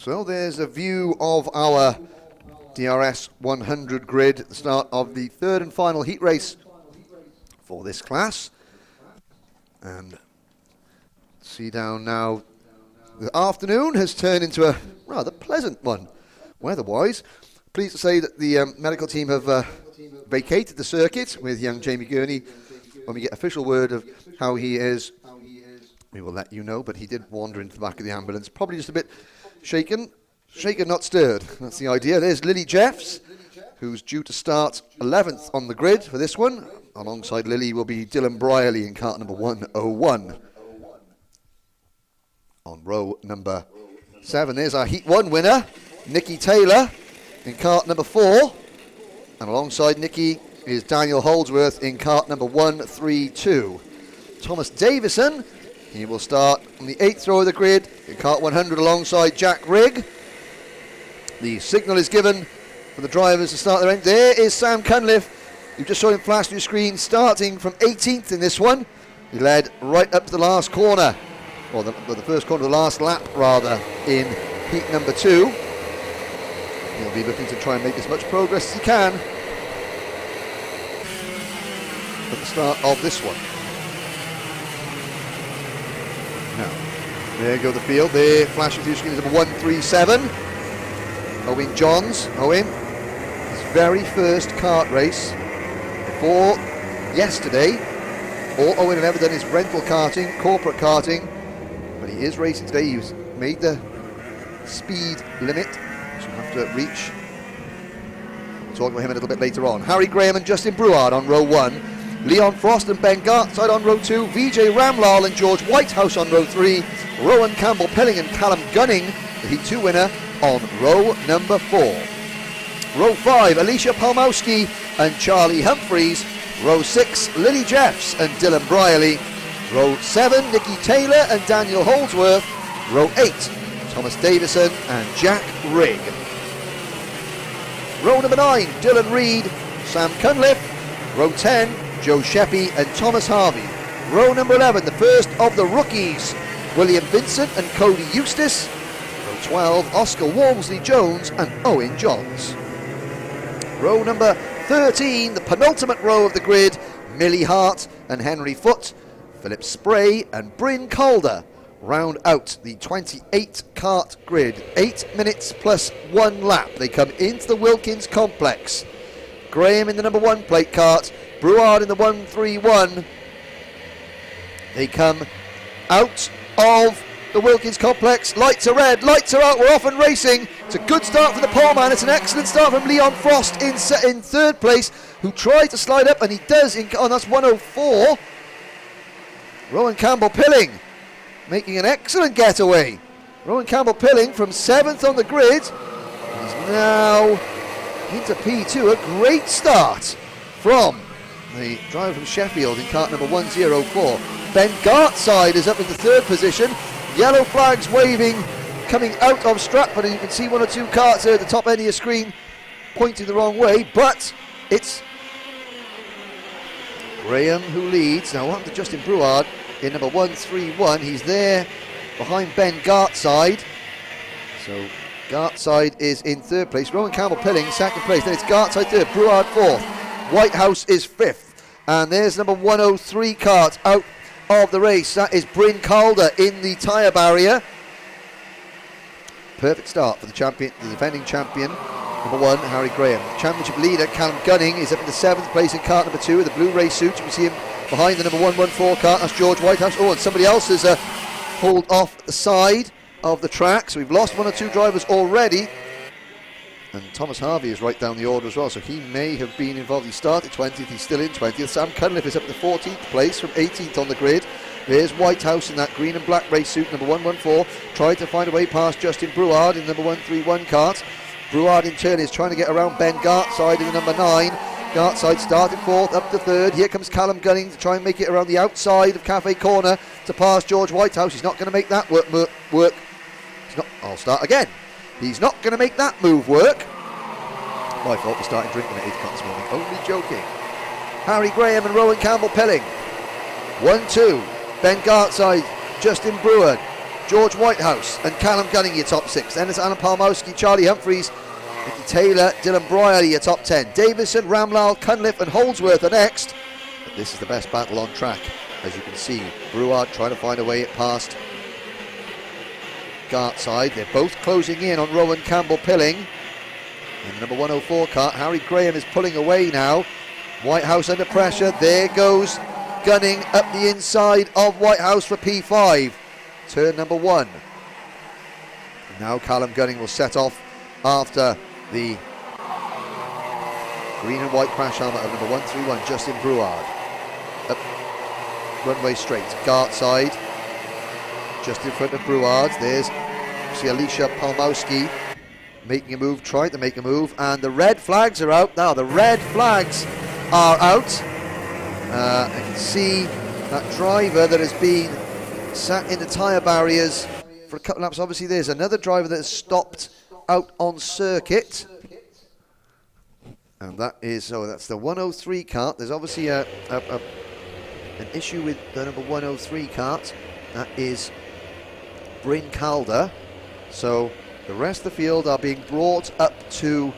So there's a view of our DRS100 grid at the start of the third and final heat race for this class. And see down now, the afternoon has turned into a rather pleasant one weather-wise. Pleased to say that the medical team have vacated the circuit with young Jamie Gurney. When we get official word of how he is, we will let you know, but he did wander into the back of the ambulance, probably just a bit shaken, not stirred. That's the idea. There's Lily Jeffs, who's due to start 11th on the grid for this one. Alongside Lily will be Dylan Brierley in kart number 101. On row number 7, there's our Heat 1 winner, Nikki Taylor, in kart number 4. And alongside Nikki is Daniel Holdsworth in kart number 132. Thomas Davison, he will start on the 8th row of the grid in kart 100 alongside Jack Rigg. The signal is given for the drivers to start their end. There is Sam Cunliffe. You've just saw him flash through your screen, starting from 18th in this one. He led right up to the last corner, or the first corner of the last lap, rather, in heat number 2. He'll be looking to try and make as much progress as he can at the start of this one. Now, there go the field. There, flashing through screen is number 137. Owen Johns. Owen, his very first kart race before yesterday. All Owen had ever done is rental karting, corporate karting, but he is racing today. He's made the speed limit, so we'll have to reach. We'll talk about him a little bit later on. Harry Graham and Justin Brouard on row 1. Leon Frost and Ben Gartside on row 2. Vijay Ramlal and George Whitehouse on row 3. Rowan Campbell-Pilling and Callum Gunning, the Heat 2 winner, on row number 4. Row 5, Alicia Palmowski and Charlie Humphreys. Row 6, Lily Jeffs and Dylan Brierley. Row 7, Nikki Taylor and Daniel Holdsworth. Row 8, Thomas Davison and Jack Rigg. Row number 9, Dylan Reed, Sam Cunliffe. Row 10, Joe Sheppy and Thomas Harvey. Row number 11, the first of the rookies, William Vincent and Cody Eustace. Row 12, Oscar Walmsley-Jones and Owen Johns. Row number 13, the penultimate row of the grid, Millie Hart and Henry Foote. Philip Spray and Bryn Calder round out the 28 kart grid. 8 minutes plus 1 lap. They come into the Wilkins complex. Graham in the number 1 plate kart, Brouard in the 131. They come out of the Wilkins complex. Lights are red, lights are out, we're off and racing. It's a good start for the poleman. It's an excellent start from Leon Frost in third place, who tried to slide up, and he does. That's 104. Rowan Campbell-Pilling making an excellent getaway. Rowan Campbell-Pilling from 7th on the grid. He's now into P2. A great start from the driver from Sheffield in kart number 104. Ben Gartside is up in the 3rd position. Yellow flags waving, coming out of Stratford, and you can see 1 or 2 karts there at the top end of your screen pointing the wrong way, but it's Graham who leads. Now on to Justin Brouard in number 131. He's there behind Ben Gartside. So Gartside is in 3rd place. Rowan Campbell-Pilling 2nd place. Then it's Gartside 3rd, Brouard 4th. Whitehouse is 5th. And there's number 103 kart out of the race. That is Bryn Calder in the tyre barrier. Perfect start for the champion, the defending champion. Number 1, Harry Graham. Championship leader, Callum Gunning, is up in the 7th place in kart number 2 with the blue race suit. You can see him behind the number 114 kart. That's George Whitehouse. Oh, and somebody else has pulled off the side of the track. So we've lost 1 or 2 drivers already. And Thomas Harvey is right down the order as well, so he may have been involved. He started 20th, he's still in 20th. Sam Cunliffe is up in the 14th place from 18th on the grid. There's Whitehouse in that green and black race suit, number 114. Tried to find a way past Justin Brouard in the number 131 kart. Brouard in turn is trying to get around Ben Gartside in the number 9. Gartside started 4th, up to 3rd. Here comes Callum Gunning to try and make it around the outside of Cafe Corner to pass George Whitehouse. He's not going to make that work. He's not. I'll start again. He's not going to make that move work. My fault for starting drinking at 8 o'clock this morning. Only joking. Harry Graham and Rowan Campbell-Pilling. 1-2. Ben Gartside, Justin Brouard. George Whitehouse and Callum Gunning, your top 6. Then it's Alan Palmowski, Charlie Humphreys, Nicky Taylor, Dylan Brierley, your top 10. Davison, Ramlal, Cunliffe and Holdsworth are next. But this is the best battle on track. As you can see, Brouard trying to find a way past Gartside. They're both closing in on Rowan Campbell-Pilling. And the number 104 cart, Harry Graham, is pulling away now. Whitehouse under pressure. There goes Gunning up the inside of Whitehouse for P5. Turn number 1. Now Callum Gunning will set off after the green and white crash helmet of number 131, Justin Brouard. Up runway straight, Gartside, just in front of Brouard. There's, see, Alicia Palmowski making a move, trying to make a move, and the red flags are out. Now the red flags are out. I can see that driver that has been sat in the tyre barriers for a couple of laps. Obviously there's another driver that has stopped out on circuit, and that is, so that's the 103 cart. There's obviously an issue with the number 103 cart. That is Bryn Calder. So the rest of the field are being brought up to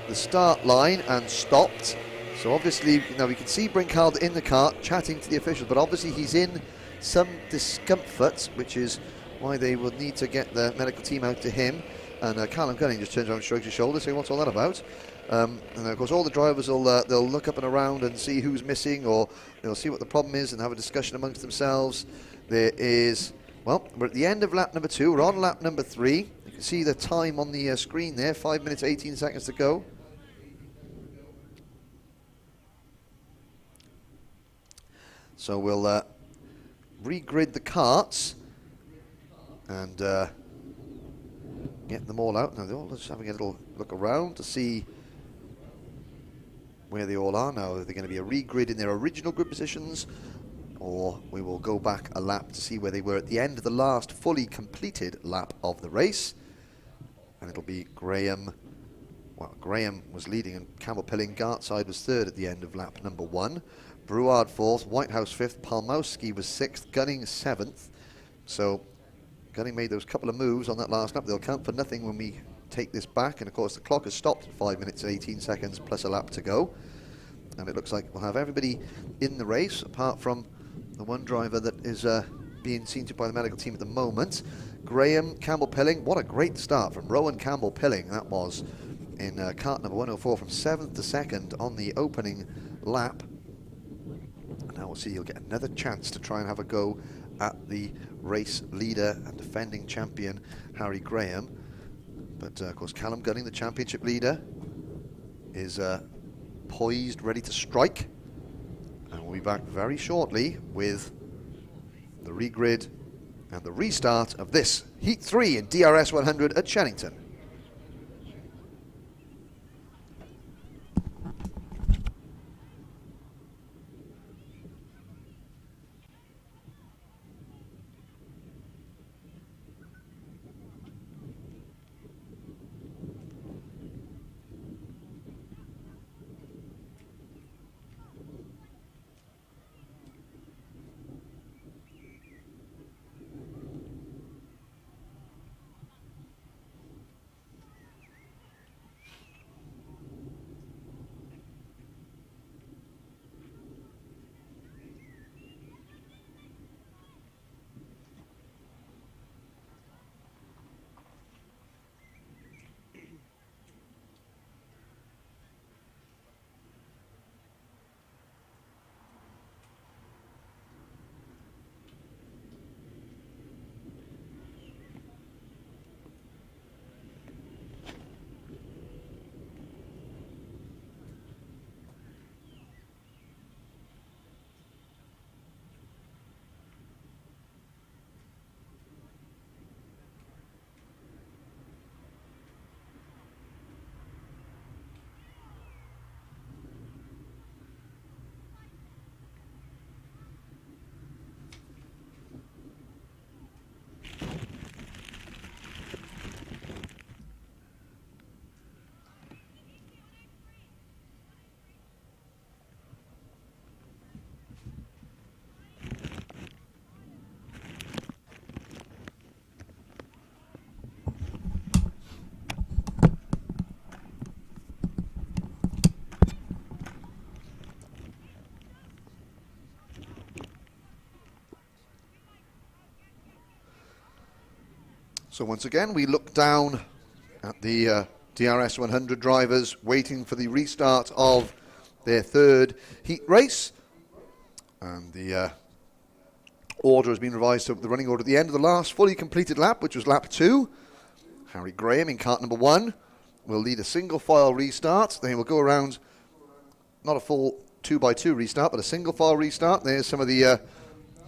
the start line and stopped. So obviously, you know, we can see Bryn Calder in the cart chatting to the officials, but obviously he's in some discomfort, which is why they will need to get the medical team out to him. And Callum Gunning just turns around and shrugs his shoulders, saying, "What's all that about?" And of course, all the drivers will they'll look up and around and see who's missing, or they'll see what the problem is and have a discussion amongst themselves. There is, well, we're at the end of lap number 2. We're on lap number 3. You can see the time on the screen there: 5 minutes 18 seconds to go. So we'll regrid the carts and get them all out. Now they're all just having a little look around to see where they all are now. Are they going to be a regrid in their original grid positions, or we will go back a lap to see where they were at the end of the last fully completed lap of the race? And it'll be Graham. Well, Graham was leading and Campbell-Pilling. Gartside was 3rd at the end of lap number 1. Brouard 4th, Whitehouse 5th, Palmowski was 6th, Gunning 7th. So Gunning made those couple of moves on that last lap. They'll count for nothing when we take this back. And of course the clock has stopped at 5 minutes and 18 seconds plus a lap to go. And it looks like we'll have everybody in the race apart from the one driver that is being seen to by the medical team at the moment. Graham Campbell-Pilling, what a great start from Rowan Campbell-Pilling. That was in cart number 104 from 7th to 2nd on the opening lap. And now we'll see, you'll get another chance to try and have a go at the race leader and defending champion Harry Graham. But of course Callum Gunning, the championship leader, is poised, ready to strike. And we'll be back very shortly with the regrid and the restart of this Heat 3 in DRS100 at Shenington. So once again, we look down at the DRS100 drivers waiting for the restart of their third heat race. And the order has been revised to the running order at the end of the last fully completed lap, which was lap 2. Harry Graham in kart number 1 will lead a single file restart. Then he will go around, not a full 2x2 restart, but a single file restart. There's some of the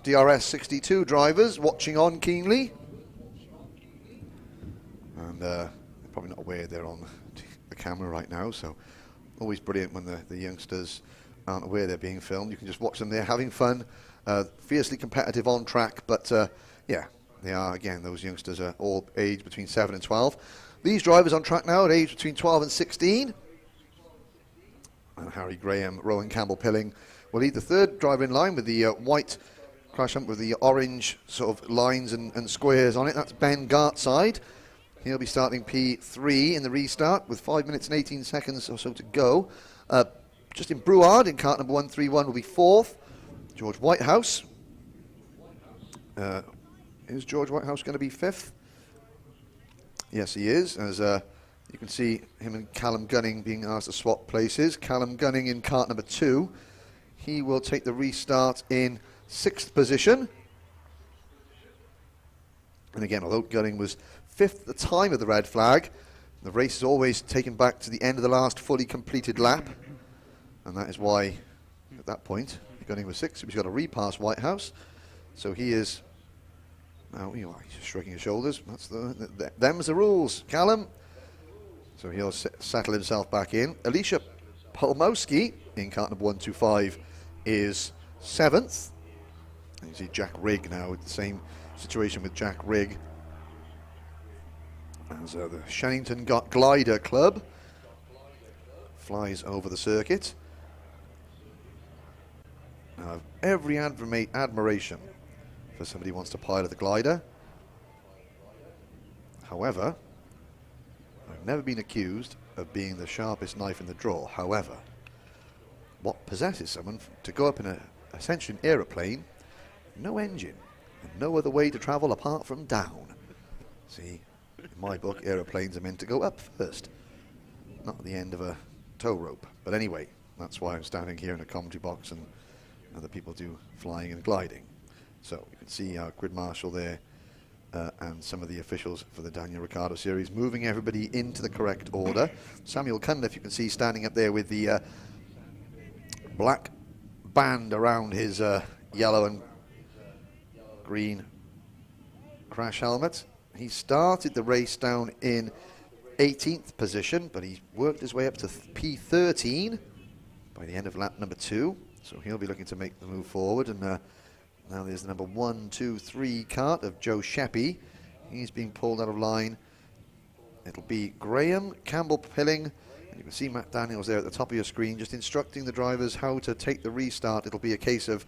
DRS62 drivers watching on keenly. And probably not aware they're on the camera right now, so always brilliant when the youngsters aren't aware they're being filmed. You can just watch them there having fun, fiercely competitive on track, but yeah, they are, again, those youngsters are all aged between 7 and 12. These drivers on track now at age between 12 and 16. And Harry Graham, Rowan Campbell-Pilling will lead the third driver in line with the white crash hump with the orange sort of lines and squares on it. That's Ben Gartside. He'll be starting P3 in the restart with 5 minutes and 18 seconds or so to go. Justin Brouard in kart number 131 will be 4th. George Whitehouse. Is George Whitehouse going to be 5th? Yes, he is, as you can see him and Callum Gunning being asked to swap places. Callum Gunning in kart number 2. He will take the restart in 6th position. And again, although Gunning was 5th at the time of the red flag, the race is always taken back to the end of the last fully completed lap. And that is why, at that point, Gunning was 6th. He's got to repass Whitehouse. So he is... Now, he's just shrugging his shoulders. That's them's the rules, Callum. So he'll settle himself back in. Alicia Polmowski in kart number 125 is 7th. And you see Jack Rigg now with the same situation with Jack Rigg as the Shenington Glider Club flies over the circuit. Now, every admiration for somebody who wants to pilot the glider. However, I've never been accused of being the sharpest knife in the drawer. However, what possesses someone to go up in essentially an aeroplane, no engine, and no other way to travel apart from down? See, in my book, aeroplanes are meant to go up first, not at the end of a tow rope. But anyway, that's why I'm standing here in a commentary box and other people do flying and gliding. So you can see our grid marshal there and some of the officials for the Daniel Ricciardo series moving everybody into the correct order. Samuel Cunliffe, you can see standing up there with the black band around his yellow and green crash helmet. He started the race down in 18th position, but he's worked his way up to P13 by the end of lap number 2. So he'll be looking to make the move forward. And now there's the number 1, 2, 3 kart of Joe Sheppy. He's being pulled out of line. It'll be Graham, Campbell-Pilling, and you can see Matt Daniels there at the top of your screen, just instructing the drivers how to take the restart. It'll be a case of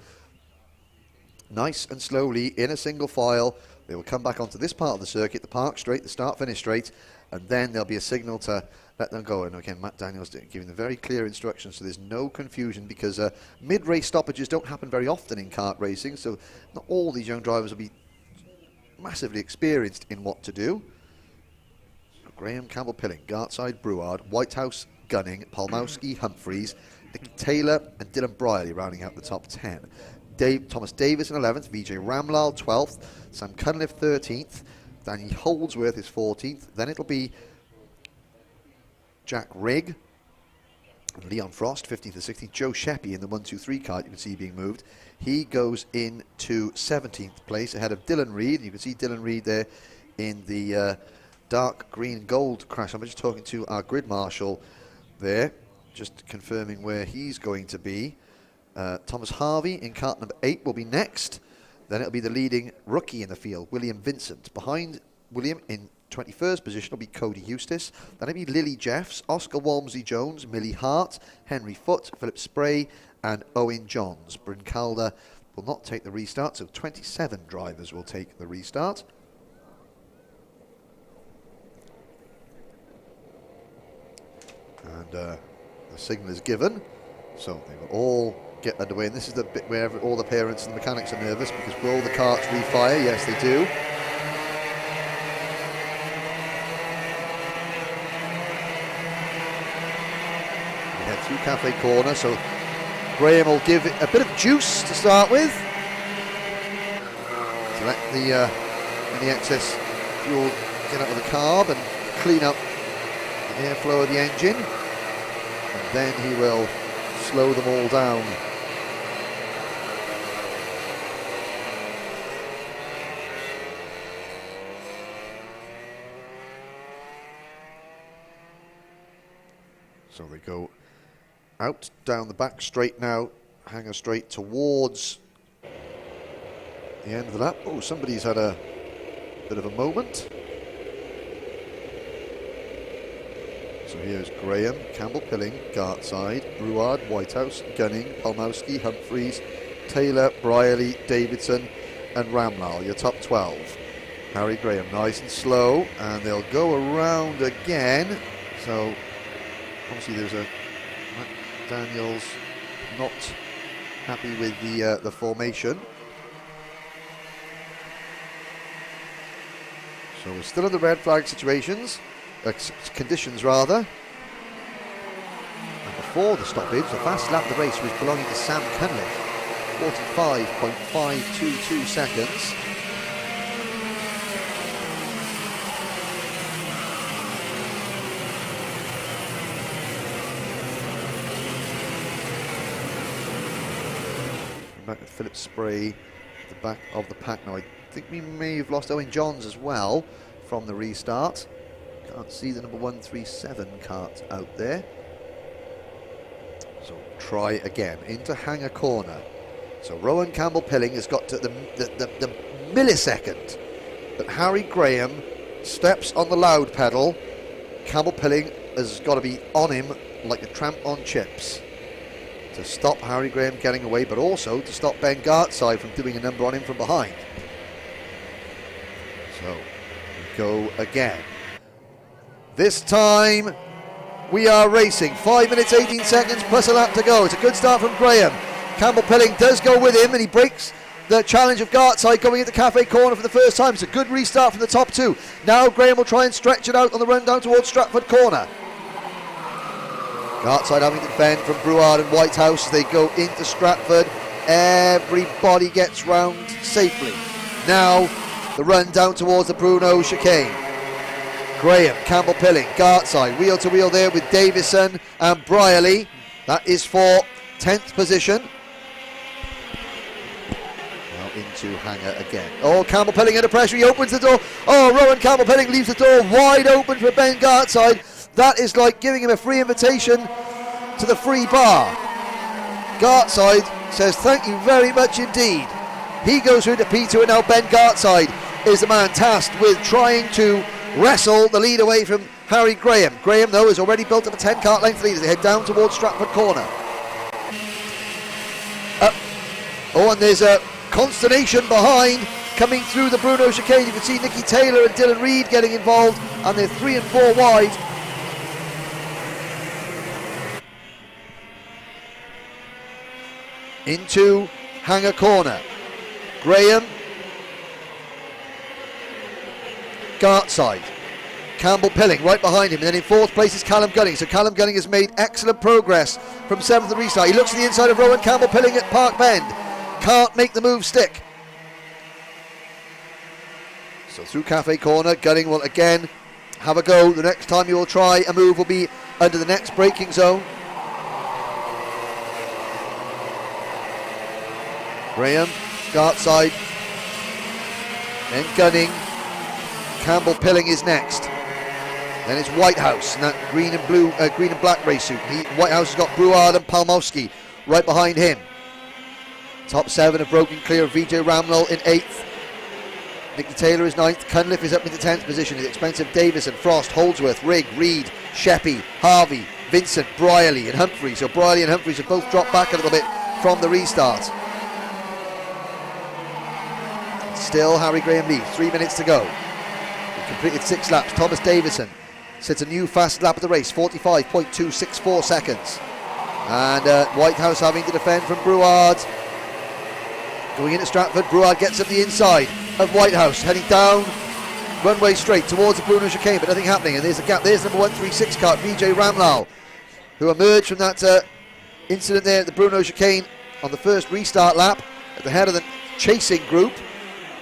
nice and slowly, in a single file. They will come back onto this part of the circuit, the park straight, the start-finish straight, and then there'll be a signal to let them go. And again, Matt Daniels giving the very clear instructions so there's no confusion, because mid-race stoppages don't happen very often in kart racing, so not all these young drivers will be massively experienced in what to do. So Graham, Campbell-Pilling, Gartside, Brouard, Whitehouse, Gunning, Polmowski, Humphreys, Nick Taylor and Dylan Brierley rounding out the top 10. Thomas Davis in 11th, Vijay Ramlal 12th, Sam Cunliffe 13th, Danny Holdsworth is 14th, then it'll be Jack Rigg, and Leon Frost 15th and 16th, Joe Sheppy in the 1, 2, 3 kart you can see being moved. He goes into 17th place ahead of Dylan Reed. You can see Dylan Reed there in the dark green gold crash. I'm just talking to our grid marshal there, just confirming where he's going to be. Thomas Harvey in kart number 8 will be next. Then it'll be the leading rookie in the field, William Vincent. Behind William in 21st position will be Cody Eustace. Then it'll be Lily Jeffs, Oscar Walmsley-Jones, Millie Hart, Henry Foote, Philip Spray and Owen Johns. Bryn Calder will not take the restart, so 27 drivers will take the restart. And the signal is given, so they will all get underway. And this is the bit where all the parents and the mechanics are nervous, because will all the karts refire? Yes, they do. through Cafe Corner, so Graham will give it a bit of juice to start with to let any excess fuel get out of the carb and clean up the airflow of the engine, and then he will slow them all down. So they go out down the back straight now, hanger straight towards the end of the lap. Oh, somebody's had a bit of a moment. So here's Graham, Campbell Pilling, Gartside, Brouard, Whitehouse, Gunning, Palmowski, Humphreys, Taylor, Brierley, Davidson and Ramlal, your top 12. Harry Graham nice and slow, and they'll go around again. So obviously there's a Matt Daniels not happy with the formation. So we're still in the red flag conditions rather. And before the stoppage, the fast lap of the race was belonging to Sam Cunliffe, 45.522 seconds. Back with Philip Spray at the back of the pack now. I think we may have lost Owen Johns as well from the restart. Can't see the number 137 cart out there. So try again into Hanger Corner. So Rowan Campbell Pilling has got to the millisecond, but Harry Graham steps on the loud pedal. Campbell Pilling has got to be on him like a tramp on chips to stop Harry Graham getting away, but also to stop Ben Gartside from doing a number on him from behind. So we go again. This time we are racing. 5 minutes 18 seconds plus a lap to go. It's a good start from Graham. Campbell Pilling does go with him, and he breaks the challenge of Gartside going into Cafe Corner for the first time. It's a good restart from the top two. Now Graham will try and stretch it out on the run down towards Stratford Corner. Gartside having to defend from Brouard and Whitehouse as they go into Stratford. Everybody gets round safely. Now the run down towards the Bruno chicane. Graham, Campbell Pilling, Gartside, wheel to wheel there with Davison and Brierley. That is for 10th position. Now into Hanger again. Oh, Campbell Pilling under pressure, he opens the door. Oh, Rowan Campbell Pilling leaves the door wide open for Ben Gartside. That is like giving him a free invitation to the free bar. Gartside says thank you very much indeed. He goes through to P2, and now Ben Gartside is the man tasked with trying to wrestle the lead away from Harry Graham. Graham, though, has already built up a 10-cart length lead as they head down towards Stratford Corner. Oh, and there's a consternation behind coming through the Bruno chicane. You can see Nicky Taylor and Dylan Reid getting involved, and they're 3 and 4 wide. Into Hanger Corner. Graham, Gartside, Campbell Pilling right behind him, and then in 4th place is Callum Gunning. So Callum Gunning has made excellent progress from 7th at the restart. He looks to the inside of Rowan Campbell Pilling at Park Bend. Can't make the move stick. So through Cafe Corner, Gunning will again have a go. The next time you will try a move will be under the next braking zone. Graham, Gartside, then Gunning. Campbell Pilling is next. Then it's Whitehouse in that green and black race suit. Whitehouse has got Brouard and Palmowski right behind him. Top 7 have broken clear of VJ Ramlow in 8th. Nicky Taylor is 9th. Cunliffe is up into 10th position at the expense of Davison, Frost, Holdsworth, Rigg, Reid, Sheppy, Harvey, Vincent, Brierley and Humphreys. So Brierley and Humphreys have both dropped back a little bit from the restart. Still Harry Graham leads, 3 minutes to go. He completed 6 laps. Thomas Davison sets a new fast lap of the race, 45.264 seconds. And Whitehouse having to defend from Brouard. Going into Stratford, Brouard gets up the inside of Whitehouse, heading down runway straight towards the Bruno chicane, but nothing happening. And there's a gap. There's number 136 cart, VJ Ramlal. who emerged from that incident there at the Bruno chicane on the first restart lap at the head of the chasing group.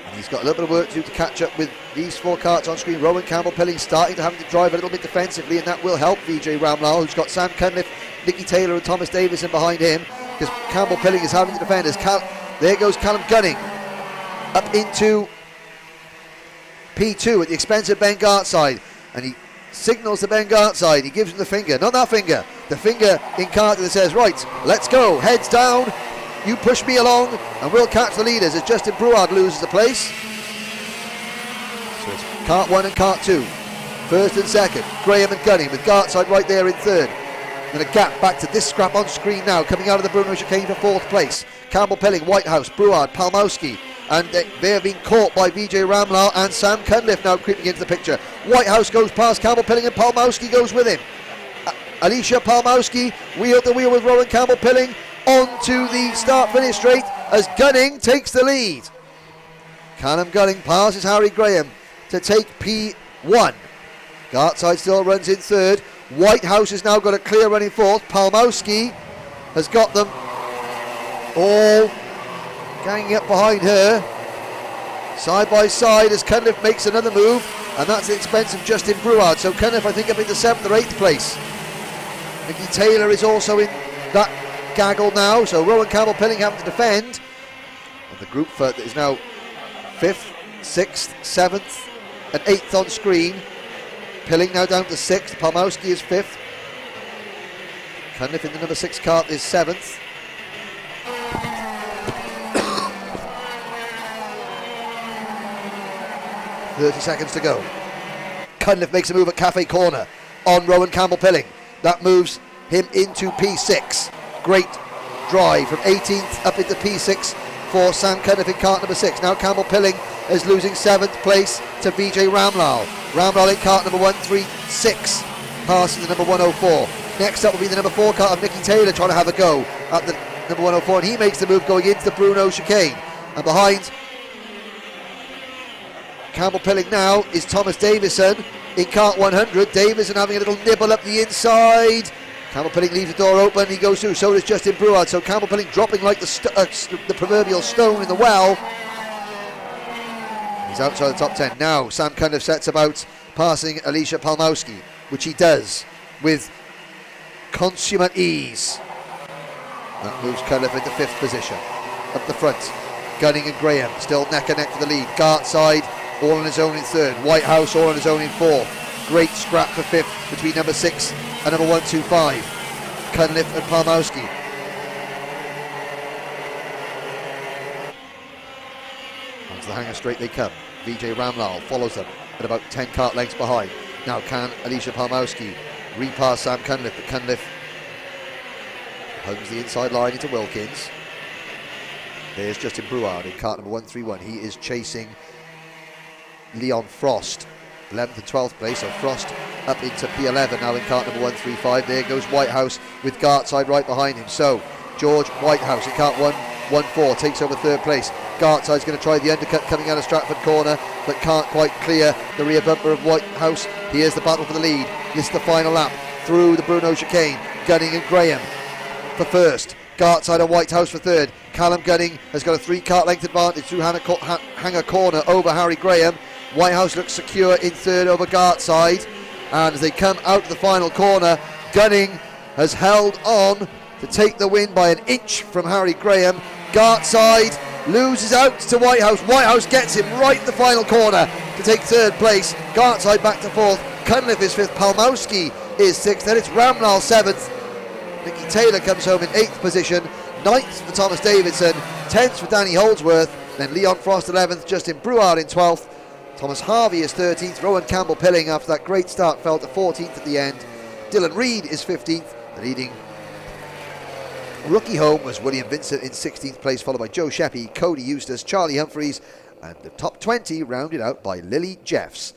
And he's got a little bit of work to do to catch up with these 4 karts on screen. Rowan Campbell-Pilling starting to have to drive a little bit defensively, and that will help Vijay Ramlal, who's got Sam Cunliffe, Nicky Taylor and Thomas Davison behind him, because Campbell-Pilling is having to defend. There goes Callum Gunning up into P2 at the expense of Ben Gartside, and he signals to Ben Gartside. He gives him the finger, not that finger, the finger in Carter that says, right, let's go, heads down, you push me along and we'll catch the leaders, as Justin Brouard loses the place. So it's kart 1 and kart 2, first and second, Graham and Gunning, with Gartside right there in third. And a gap back to this scrap on screen now, coming out of the Bruno chicane for 4th place. Campbell-Pilling, Whitehouse, Brouard, Palmowski, and they have been caught by Vijay Ramlal and Sam Cunliffe now creeping into the picture. Whitehouse goes past Campbell-Pilling and Palmowski goes with him. Alicia Palmowski wheel to wheel with Rowan Campbell-Pilling onto the start-finish straight as Gunning takes the lead. Callum Gunning passes Harry Graham to take P1. Gartside still runs in third. Whitehouse has now got a clear running fourth. Palmowski has got them all ganging up behind her, side by side, as Cunliffe makes another move, and that's at the expense of Justin Brouard. So Cunliffe, I think, up into 7th or 8th place. Nicky Taylor is also in that gaggle now, so Rowan Campbell-Pilling having to defend. And the group that is now 5th, 6th, 7th and 8th on screen. Pilling now down to 6th, Palmowski is 5th. Cunliffe in the number 6 kart is 7th. .30 seconds to go. Cunliffe makes a move at Cafe Corner on Rowan Campbell-Pilling. That moves him into P6. Great drive from 18th up into P6 for Sam Cunliffe in kart number 6. Now Campbell-Pilling is losing 7th place to Vijay Ramlal. Ramlal in kart number 136, passing the number 104. Next up will be the number 4 kart of Nicky Taylor trying to have a go at the number 104, and he makes the move going into the Bruno chicane. And behind Campbell-Pilling now is Thomas Davison in kart 100. Davison having a little nibble up the inside. Campbell-Pilling leaves the door open, he goes through, so does Justin Brouard. So Campbell-Pilling dropping like the proverbial stone in the well. He's outside the top 10. Now Sam Cunliffe sets about passing Alicia Palmowski, which he does with consummate ease. That moves Cunliffe into 5th position. Up the front, Gunning and Graham still neck and neck for the lead. Gartside all on his own in 3rd. Whitehouse all on his own in 4th. Great scrap for 5th between number 6 and number 125. Cunliffe and Palmowski. Onto the hanger straight they come. Vijay Ramlal follows them at about 10 kart lengths behind. Now can Alicia Palmowski repass Sam Cunliffe, but Cunliffe hugs the inside line into Wilkins. There's Justin Brouard in kart number 131. He is chasing Leon Frost, 11th and 12th place. So Frost up into P11 now in kart number 135. There goes Whitehouse with Gartside right behind him. So George Whitehouse in kart 114 takes over 3rd place. Gartside's going to try the undercut coming out of Stratford Corner, but can't quite clear the rear bumper of Whitehouse. Here's the battle for the lead. This is the final lap through the Bruno chicane. Gunning and Graham for 1st. Gartside and Whitehouse for 3rd. Callum Gunning has got a 3 kart length advantage through Hanger Corner over Harry Graham. Whitehouse looks secure in 3rd over Gartside, and as they come out to the final corner, Gunning has held on to take the win by an inch from Harry Graham. Gartside loses out to Whitehouse. Whitehouse gets him right in the final corner to take 3rd place. Gartside back to 4th. Cunliffe is 5th. Palmowski is 6th. Then it's Ramlal 7th. Nicky Taylor comes home in 8th position. 9th for Thomas Davidson. 10th for Danny Holdsworth. Then Leon Frost 11th. Justin Brouard in 12th. Thomas Harvey is 13th. Rowan Campbell-Pilling after that great start fell to 14th at the end. Dylan Reid is 15th. The leading rookie home was William Vincent in 16th place, followed by Joe Sheppy, Cody Eustace, Charlie Humphreys, and the top 20 rounded out by Lily Jeffs.